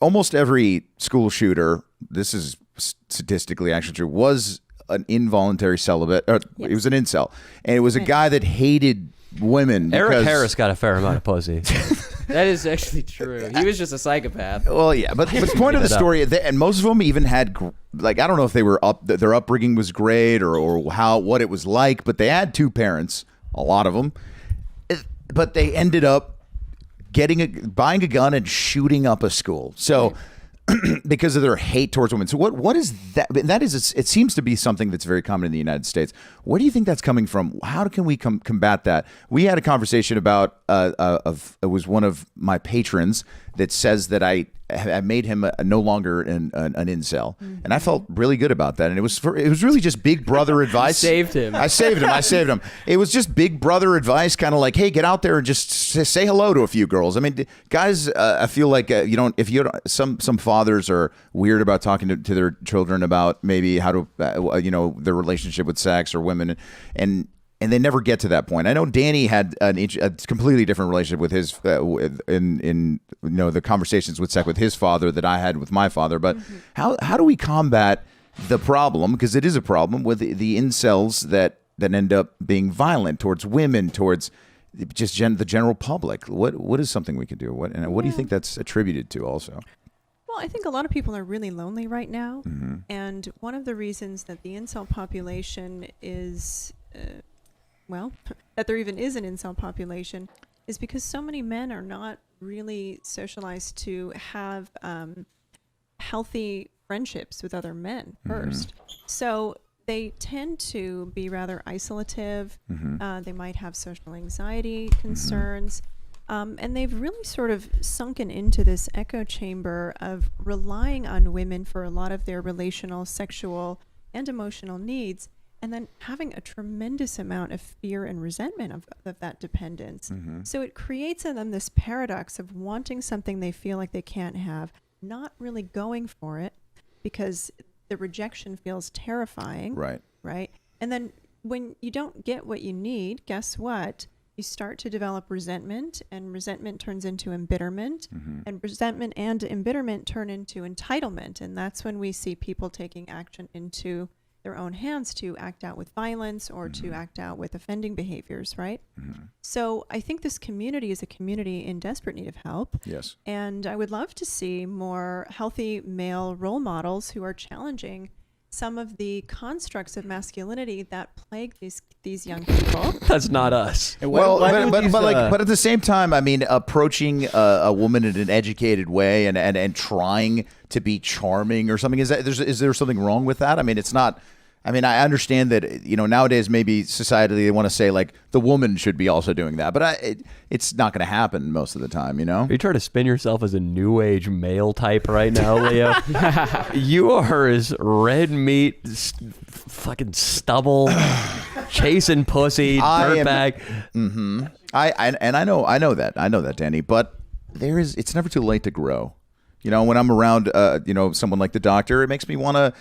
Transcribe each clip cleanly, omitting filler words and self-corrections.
almost every school shooter, this is statistically actually true, was an involuntary celibate. It was an incel. And it was a guy that hated women. Eric Harris got a fair amount of pussy. That is actually true. He was just a psychopath. Well, yeah, but the point of the story, and most of them even had, like, I don't know if they were their upbringing was great or what it was like, but they had two parents, a lot of them. But they ended up buying a gun and shooting up a school. So because of their hate towards women. So what is that? That is, it seems to be something that's very common in the United States. Where do you think that's coming from? How can we combat that? We had a conversation about, it was one of my patrons that says that I made him no longer an incel, and I felt really good about that. And it was really just big brother advice. Saved him. I saved him. It was just big brother advice, kind of like, hey, get out there and just say hello to a few girls. I mean, guys, I feel like some fathers are weird about talking to their children about maybe how to their relationship with sex or women, and they never get to that point. I know Danny had a completely different relationship with his in the conversations with sex with his father that I had with my father. But how do we combat the problem? Because it is a problem with the incels that end up being violent towards women, towards just the general public. What is something we can do? What do you think that's attributed to also? Well, I think a lot of people are really lonely right now. And one of the reasons that the incel population is... that there even is an incel population is because so many men are not really socialized to have healthy friendships with other men first. So they tend to be rather isolative. They might have social anxiety concerns. And they've really sort of sunken into this echo chamber of relying on women for a lot of their relational, sexual, and emotional needs. And then having a tremendous amount of fear and resentment of that dependence. So it creates in them this paradox of wanting something they feel like they can't have, not really going for it because the rejection feels terrifying. Right. And then when you don't get what you need, guess what? You start to develop resentment, and resentment turns into embitterment, and resentment and embitterment turn into entitlement. And that's when we see people taking action into their own hands to act out with violence or to act out with offending behaviors, right? So I think this community is a community in desperate need of help. Yes. And I would love to see more healthy male role models who are challenging some of the constructs of masculinity that plague these young people. That's not us. But at the same time, I mean, approaching a woman in an educated way and trying to be charming or something, is there something wrong with that? I mean, it's not. I mean, I understand that, nowadays maybe societally they want to say like the woman should be also doing that, but it's not going to happen most of the time, Are you trying to spin yourself as a new age male type right now, Leo? You are as red meat, fucking stubble, chasing pussy, dirtbag. I know that, Danny, but it's never too late to grow. When I'm around, someone like the doctor, it makes me want to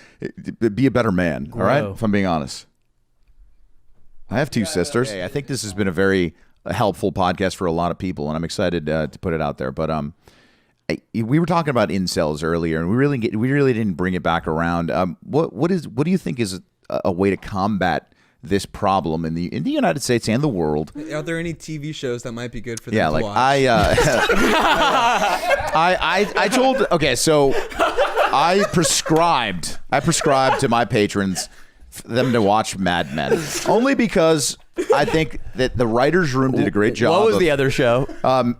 be a better man. All right, if I'm being honest. I have two sisters. I think this has been a very helpful podcast for a lot of people, and I'm excited to put it out there. But we were talking about incels earlier, and we really didn't bring it back around. What do you think is a way to combat this problem in the United States and the world? Are there any TV shows that might be good for them to watch? I prescribed to my patrons them to watch Mad Men, only because I think that the writers' room did a great job. What was the other show?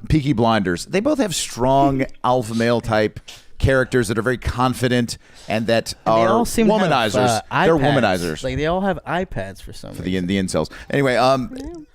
Peaky Blinders. They both have strong alpha male type characters that are very confident and that are womanizers. They're womanizers. Like they all have iPads for some reason. The incels. Anyway,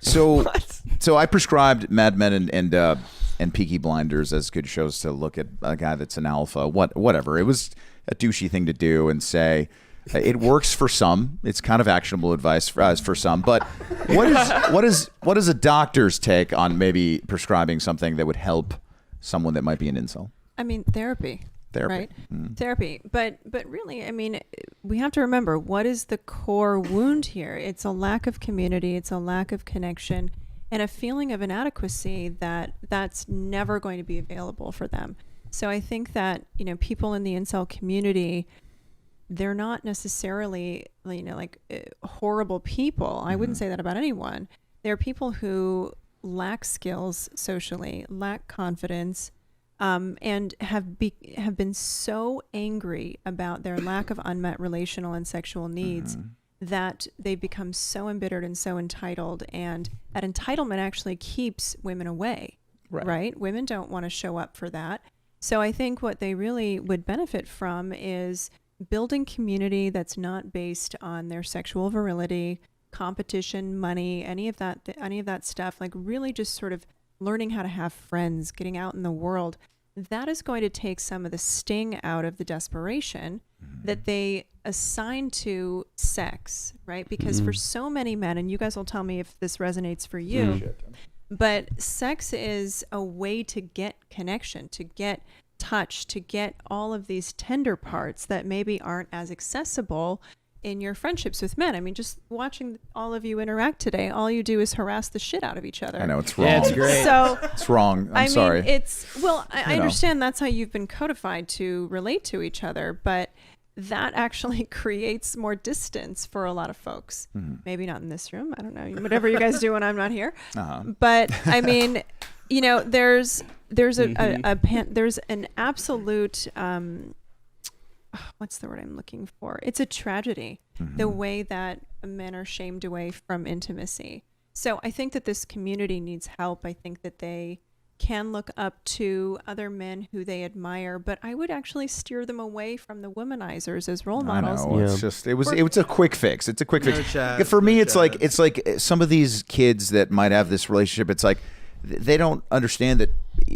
so I prescribed Mad Men and Peaky Blinders as good shows to look at a guy that's an alpha. Whatever. It was a douchey thing to do and say. It works for some. It's kind of actionable advice for some. But what is a doctor's take on maybe prescribing something that would help someone that might be an incel? I mean, therapy. Right? Therapy. But really, I mean, we have to remember, what is the core wound here? It's a lack of community. It's a lack of connection and a feeling of inadequacy that's never going to be available for them. So I think that, people in the incel community, they're not necessarily, horrible people. I wouldn't say that about anyone. They're people who lack skills socially, lack confidence, and have been so angry about their lack of unmet relational and sexual needs that they've become so embittered and so entitled. And that entitlement actually keeps women away, right? Women don't want to show up for that. So I think what they really would benefit from is building community that's not based on their sexual virility, competition, money, any of that stuff, like really just sort of learning how to have friends, getting out in the world. That is going to take some of the sting out of the desperation that they assign to sex, right? Because for so many men, and you guys will tell me if this resonates for you, but sex is a way to get connection, to get touch, to get all of these tender parts that maybe aren't as accessible in your friendships with men. I mean, just watching all of you interact today, all you do is harass the shit out of each other. I know, it's wrong. Yeah, it's great. So it's wrong. I'm sorry. I understand that's how you've been codified to relate to each other, but that actually creates more distance for a lot of folks. Maybe not in this room. I don't know. Whatever you guys do when I'm not here. But I mean, there's an absolute, what's the word I'm looking for? It's a tragedy, the way that men are shamed away from intimacy. So I think that this community needs help. I think that they can look up to other men who they admire, but I would actually steer them away from the womanizers as role models. I know. It's just it was a quick fix. It's a quick fix. For me, it's like some of these kids that might have this relationship. It's like they don't understand that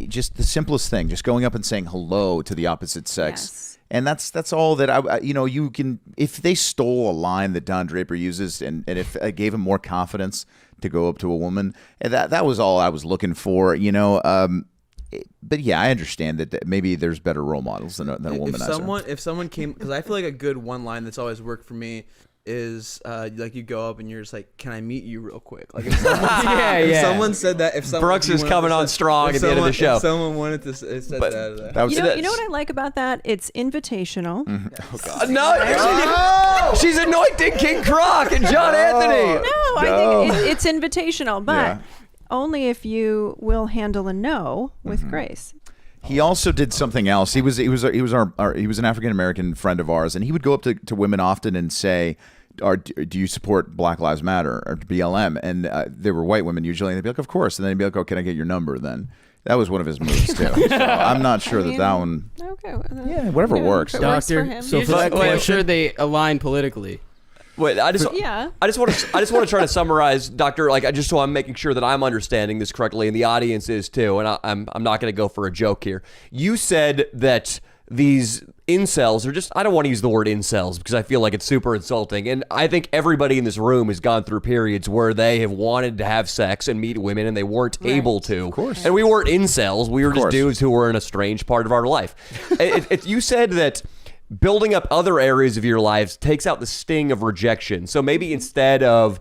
just the simplest thing, just going up and saying hello to the opposite sex. Yes. And that's all that you can, if they stole a line that Don Draper uses and if I gave him more confidence to go up to a woman, and that was all I was looking for, but yeah, I understand that maybe there's better role models than a womanizer. If someone came, because I feel like a good one line that's always worked for me is like you go up and you're just like, can I meet you real quick? Like if someone, if someone said that, Brooks is coming on strong at the end of the show. If someone wanted to say that. You know what I like about that? It's invitational. Oh God. No, she's anointing King Croc and John Anthony. No, I think it's invitational, but only if you will handle a no with grace. He also did something else. He was an African American friend of ours, and he would go up to women often and say, "Do you support Black Lives Matter or BLM?" And they were white women usually, and they'd be like, "Of course." And then he'd be like, "Oh, can I get your number?" Then that was one of his moves too. So I'm not sure that one. Okay. Yeah, whatever works. Doctor. So for that question, I'm sure they align politically. Wait, I just want to try to summarize, Doctor, just so I'm making sure that I'm understanding this correctly, and the audience is too. And I'm not going to go for a joke here. You said that these incels are just, I don't want to use the word incels because I feel like it's super insulting. And I think everybody in this room has gone through periods where they have wanted to have sex and meet women and they weren't able to. Of course. And we weren't incels. We were just dudes who were in a strange part of our life. You said that building up other areas of your lives takes out the sting of rejection. So maybe instead of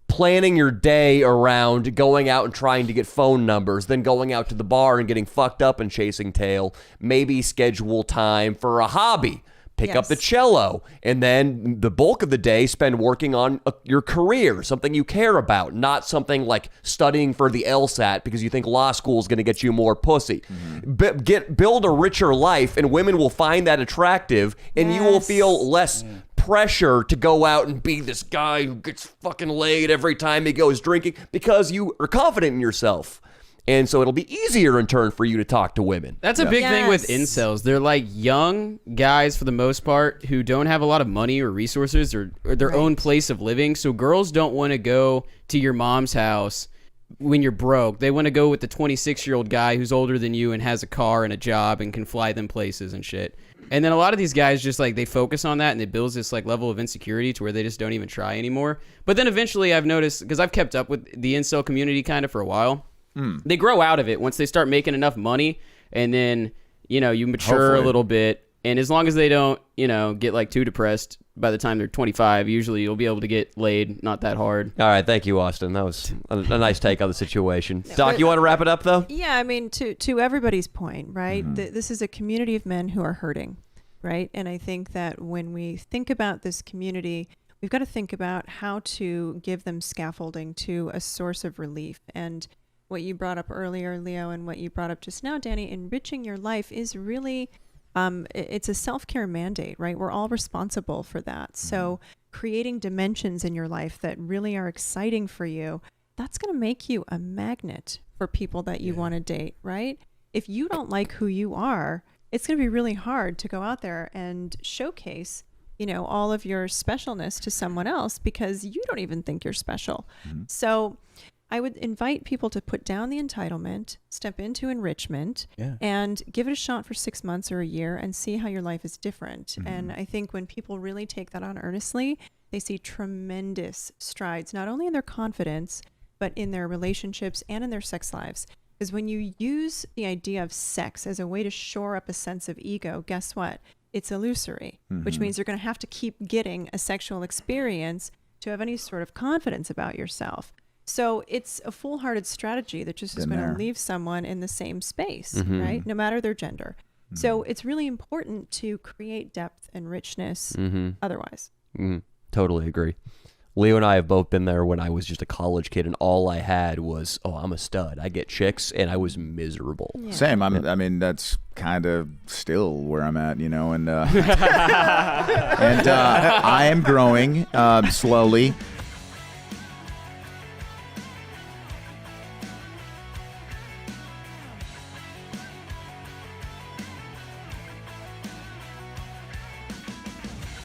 planning your day around going out and trying to get phone numbers, then going out to the bar and getting fucked up and chasing tail, maybe schedule time for a hobby. Pick up the cello, and then the bulk of the day spend working on your career, something you care about, not something like studying for the LSAT because you think law school is going to get you more pussy. Build a richer life, and women will find that attractive, and you will feel less pressure to go out and be this guy who gets fucking laid every time he goes drinking because you are confident in yourself. And so it'll be easier in turn for you to talk to women. That's a big thing with incels. They're like young guys for the most part who don't have a lot of money or resources or their own place of living. So girls don't want to go to your mom's house when you're broke. They want to go with the 26-year-old guy who's older than you and has a car and a job and can fly them places and shit. And then a lot of these guys just they focus on that and it builds this level of insecurity to where they just don't even try anymore. But then eventually I've noticed, because I've kept up with the incel community kind of for a while, they grow out of it once they start making enough money, and then you mature a little bit, And as long as they don't, get like too depressed by the time they're 25, usually you'll be able to get laid not that hard. All right, thank you, Austin. That was a nice take on the situation. Doc, you want to wrap it up, though? Yeah, I mean, to everybody's point, right? This is a community of men who are hurting, right? And I think that when we think about this community, we've got to think about how to give them scaffolding to a source of relief. And what you brought up earlier, Leo, and what you brought up just now, Danny, enriching your life is really... it's a self-care mandate, right? We're all responsible for that. So creating dimensions in your life that really are exciting for you, that's going to make you a magnet for people that you want to date, right? If you don't like who you are, it's going to be really hard to go out there and showcase, all of your specialness to someone else because you don't even think you're special. So I would invite people to put down the entitlement, step into enrichment, and give it a shot for 6 months or a year and see how your life is different. And I think when people really take that on earnestly, they see tremendous strides, not only in their confidence, but in their relationships and in their sex lives. Because when you use the idea of sex as a way to shore up a sense of ego, guess what? It's illusory, which means you're going to have to keep getting a sexual experience to have any sort of confidence about yourself. So it's a foolhardy strategy that just is going to leave someone in the same space, right? No matter their gender. So it's really important to create depth and richness otherwise. Totally agree. Leo and I have both been there when I was just a college kid and all I had was, I'm a stud. I get chicks and I was miserable. Yeah. Same. I mean, that's kind of still where I'm at, and I am growing slowly.